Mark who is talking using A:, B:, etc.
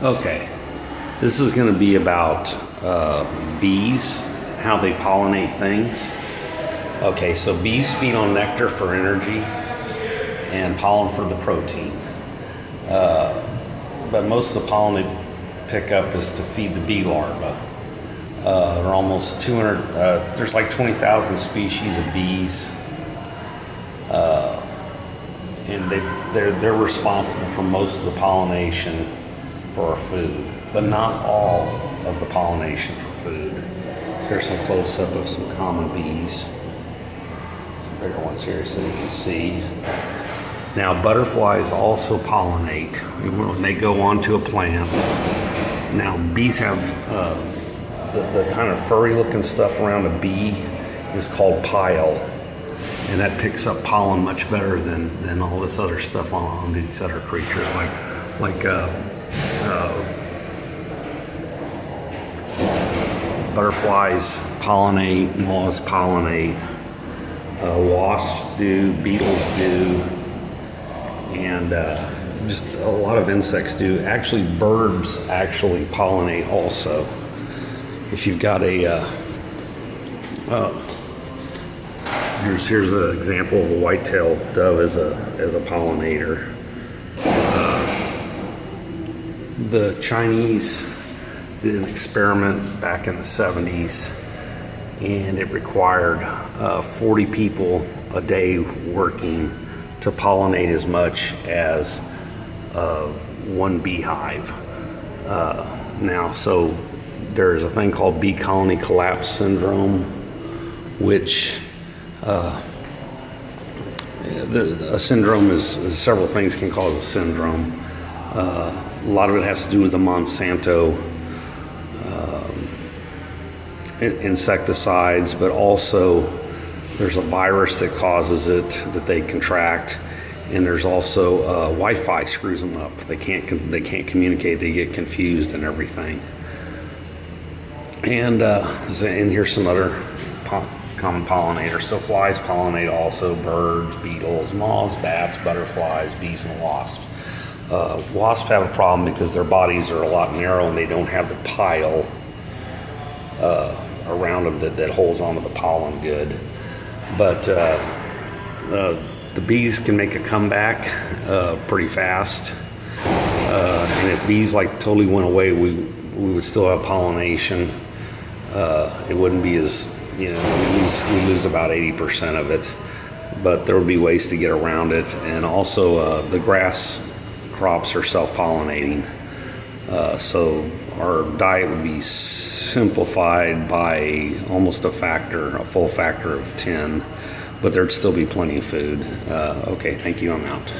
A: Okay, this is going to be about bees, how they pollinate things. Okay, so bees feed on nectar for energy and pollen for the protein. But most of the pollen they pick up is to feed the bee larvae. There are almost 200, there's like 20,000 species of bees. And they're responsible for most of the pollination for our food, but not all of the pollination for food. So here's some close-up of some common bees. Some bigger ones here so you can see. Now butterflies also pollinate when they go onto a plant. Now bees have the kind of furry looking stuff around a bee is called pile. And that picks up pollen much better than all this other stuff on these other creatures, like butterflies pollinate, moths pollinate, wasps do, beetles do, and just a lot of insects do. Actually, birds actually pollinate also. If you've got a Here's an example of a white-tailed dove as a pollinator. The Chinese did an experiment back in the 70s, and it required 40 people a day working to pollinate as much as one beehive. Now, so there's a thing called bee colony collapse syndrome, which a syndrome is several things can cause a syndrome. A lot of it has to do with the Monsanto insecticides, but also there's a virus that causes it that they contract, and there's also Wi-Fi screws them up. They can't communicate. They get confused and everything. And here's some other common pollinators. So flies pollinate also, birds, beetles, moths, bats, butterflies, bees, and wasps. Wasps have a problem because their bodies are a lot narrow and they don't have the pile around them that holds onto the pollen good. But the bees can make a comeback pretty fast. And if bees totally went away, we would still have pollination. It wouldn't be as, we lose about 80% of it, but there would be ways to get around it. And also the grass crops are self-pollinating. So our diet would be simplified by almost a full factor of 10, but there'd still be plenty of food. Okay, thank you, I'm out.